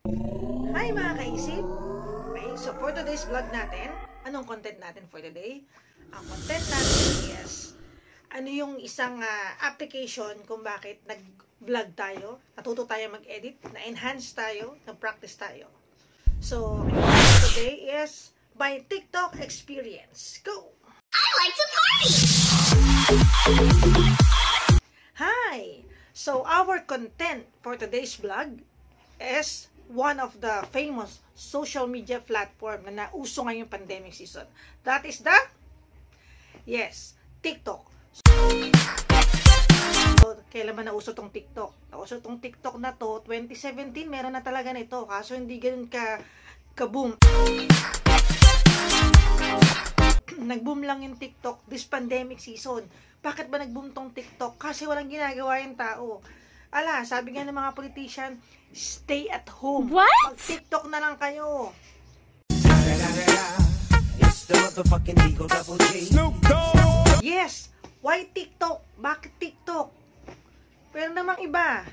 Hi mga kaisip! Okay, so for today's vlog natin, anong content natin for today? Ang content natin is ano yung isang application kung bakit nag-vlog tayo, natuto tayo mag-edit, na-enhance tayo, nag-practice tayo. So, today is my TikTok experience. Go! I like to party! Hi! So, our content for today's vlog is one of the famous social media platform na nauso ngayong pandemic season. That is the, yes, TikTok. So, kailan ba nauso tong TikTok? Nauso tong TikTok na to, 2017, meron na talaga nito. Kaso hindi ganun ka-boom. Nag-boom lang yung TikTok this pandemic season. Bakit ba nag-boom tong TikTok? Kasi walang ginagawa yung tao. Ala, sabi nga ng mga politician, stay at home. What? Mag-TikTok na lang kayo. Yes, why TikTok? Bakit TikTok? Pero namang iba.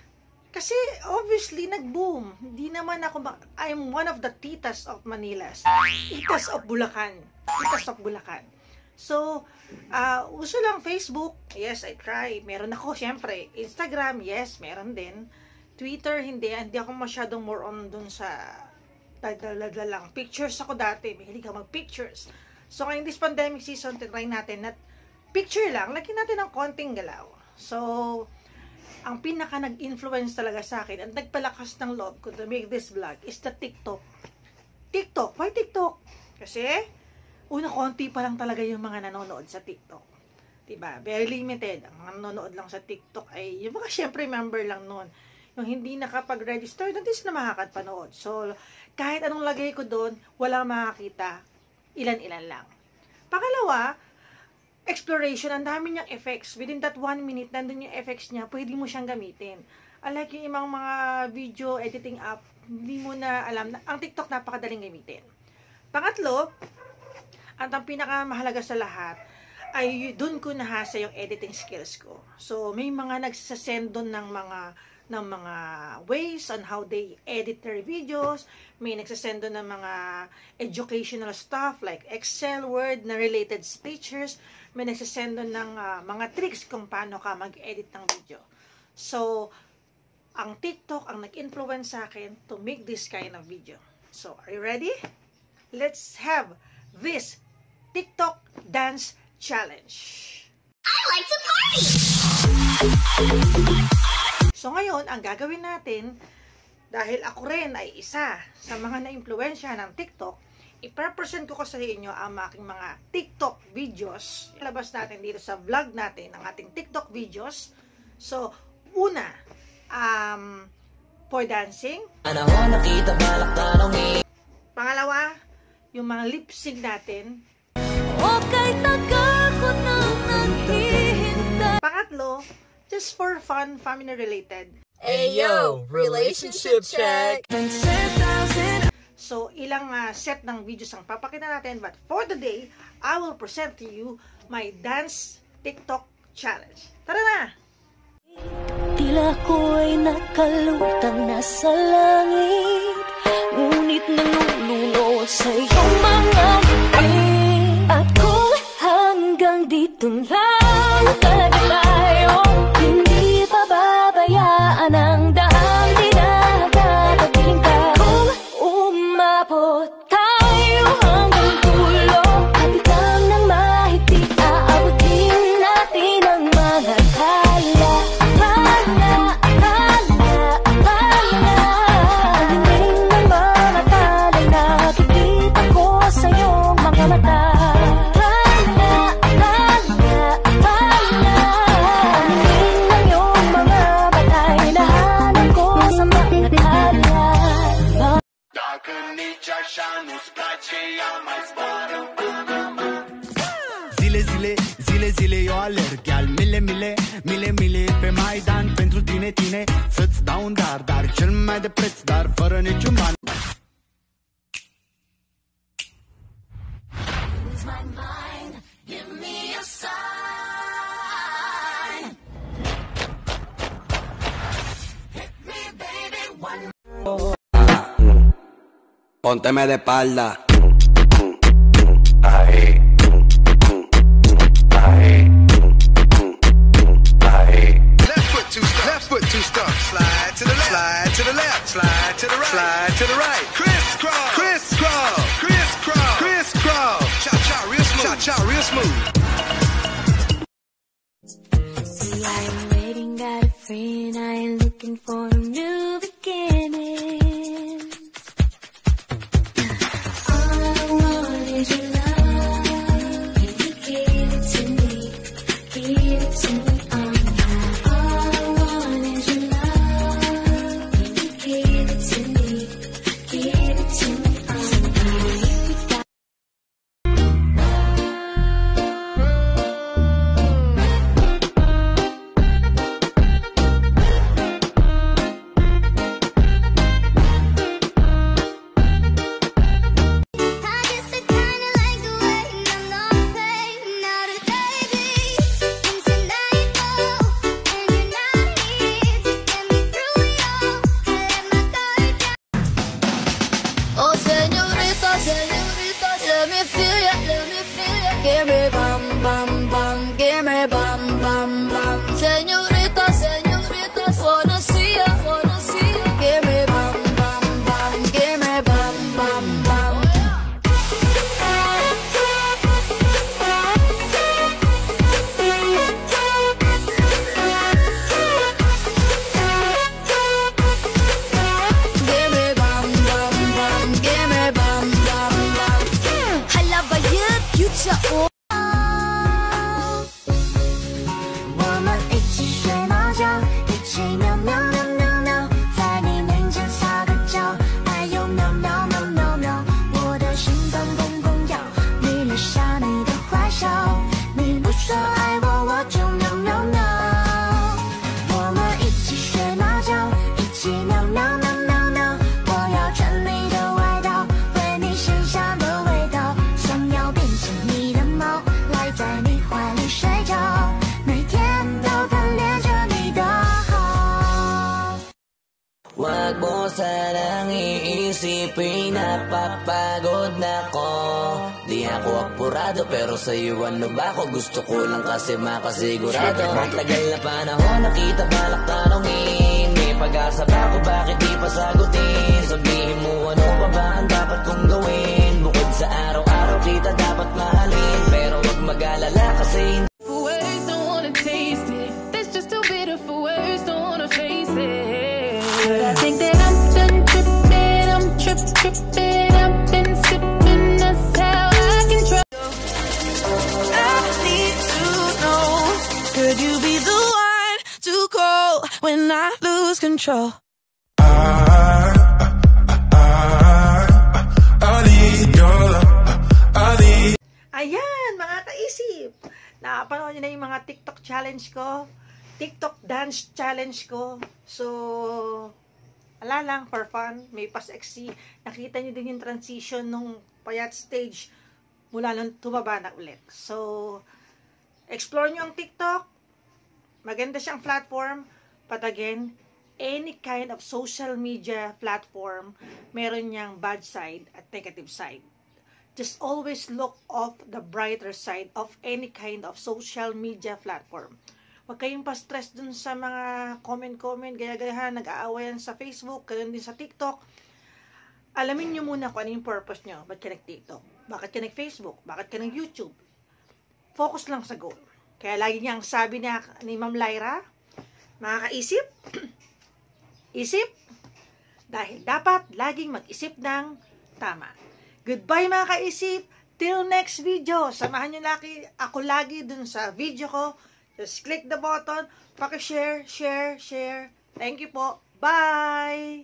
Kasi obviously nag-boom. Hindi naman ako, I'm one of the titas of Manilas. Titas of Bulacan. Titas of Bulacan. So, uso lang Facebook. Yes, I try. Meron ako, syempre. Instagram, yes, meron din. Twitter, hindi. Hindi ako masyadong more on dun sa dala lang. Pictures ako dati. Mahilig ako mag-pictures. So, ngayong this pandemic season, try natin na picture lang. Lagyan natin ng konting galaw. So, ang pinaka nag-influence talaga sa akin at nagpalakas ng loob ko to make this vlog is the TikTok. TikTok. Why TikTok? Kasi, una konti pa lang talaga yung mga nanonood sa TikTok. Diba? Very limited. Ang mga nanonood lang sa TikTok ay, yung mga syempre member lang noon. Yung hindi nakapag-register, doon din sila makakapanood. So, kahit anong lagay ko doon, walang makakita. Ilan-ilan lang. Pangalawa, exploration. Ang dami niyang effects. Within that 1 minute, nandun yung effects niya, pwede mo siyang gamitin. Unlike yung ibang mga video editing app, hindi mo na alam. Ang TikTok napakadaling gamitin. Pangatlo, at ang pinakamahalaga sa lahat, ay doon ko nahasa yung editing skills ko. So, may mga nagsasend doon ng mga ways on how they edit their videos. May nagsasend doon ng mga educational stuff like Excel, Word, na related features. May nagsasend doon ng mga tricks kung paano ka mag-edit ng video. So, ang TikTok ang nag-influence sa akin to make this kind of video. So, are you ready? Let's have this TikTok dance challenge. I like to party! So ngayon, ang gagawin natin, dahil ako rin ay isa sa mga na-impluwensya ng TikTok, i-present ko sa inyo ang aking mga TikTok videos. Ilabas natin dito sa vlog natin ang ating TikTok videos. So, una, for dancing. Pangalawa, yung mga lip-sync natin. Okay, tagal ko nang naghihintay. Pangatlo, just for fun, family-related. Ayo, relationship check. So, ilang set ng videos ang papakita natin. But for today, I will present to you my dance TikTok challenge. Tara na! Tila ko'y nakalutang nasa langit, ngunit nalulunod sa iyong mga ngiti. At kung hanggang dito lang talaga tayo, hindi pababayaan ang daang dinadatapiling ka. Kung umabot tayo hanggang dulo, kapitan ng mahigpit, aabutin natin ang mga akala. Alingin ng mga talay, nakikita ko sa iyong mga mata. Zile eu alerg, iar mile pe Maidan pentru tine, să-ți dau un dar cel mai de preț, dar fără niciun ban. Pónteme de espalda. Left foot two stumps. Slide to the left. Slide to the left. Slide to the right. Slide to the right. Crisscross. Crisscross. Crisscross. Crisscross. Cha cha real smooth. Cha cha real smooth. See, I ain't waiting, got a friend. I ain't looking for a new beginning. All I want is your love. Can you give it to me? Give it to me. All I want is your love. Can you give it to me? Give it to me. Oh, señorita, señorita, let me feel ya, let me feel ya. Give me bam, bam, bam, give me bam, bam, bam. Señorita, señorita, wanna see ya, wanna see ya. Give me bam, bam, bam, give me bam, bam, bam. Give me bam, bam, bam, give me bam, bam, bam. 할라바윷 유치원. 我们一起睡猫觉，一起喵喵喵喵喵，在你面前撒个娇，哎呦喵喵喵喵喵，我的心脏砰砰跳，迷恋上你的坏笑，你不说爱我，我就喵喵喵。我们一起睡猫觉，一起喵喵喵喵喵，我要穿你的外套，闻你身上的味道，想要变成你的猫，赖在你怀里睡觉。每天都贪恋着你的好。 Wag mo sanang iisipin napapagod na ko. Di ako apurado pero sa'yo ano ba ako? Gusto ko lang kasi makasigurado. Tagal na panahon nakita balak tanongin. May pag-asa ba ako bakit di pa sagutin? Sabihin mo ano pa ba ang dapat kong gawin? Bukod sa araw-araw kita dapat mahalin. Pero wag mag-alala kasi For words, don't wanna taste it. That's just too bitter for words, don't wanna face it. I think that I'm done tripping, I'm tripping. I've been sipping, that's how I control. I need to know, could you be the one to call when I lose control? Ayan, mga kaisip. Napanood nyo na yung mga TikTok challenge ko. TikTok dance challenge ko. So, ala lang, for fun. May pas-XC. Nakita nyo din yung transition nung payat stage mula nung tumaba na ulit. So, explore nyo ang TikTok. Maganda siyang platform. But again, any kind of social media platform, meron niyang bad side at negative side. Just always look of the brighter side of any kind of social media platform. Huwag kayong pa-stress dun sa mga comment-comment, gaya-gayahan, nag-aawayan sa Facebook, ganun din sa TikTok. Alamin nyo muna kung ano yung purpose nyo. Ba't ka nag-TikTok? Bakit ka nag-Facebook? Bakit ka nag-YouTube? Focus lang sa goal. Kaya lagi niyang sabi niya ni Ma'am Lyra, mga kaisip, isip, dahil dapat laging mag-isip ng tama. Goodbye mga kaisip, till next video. Samahan nyo ako lagi dun sa video ko. Just click the button, paki-share, share. Thank you po. Bye!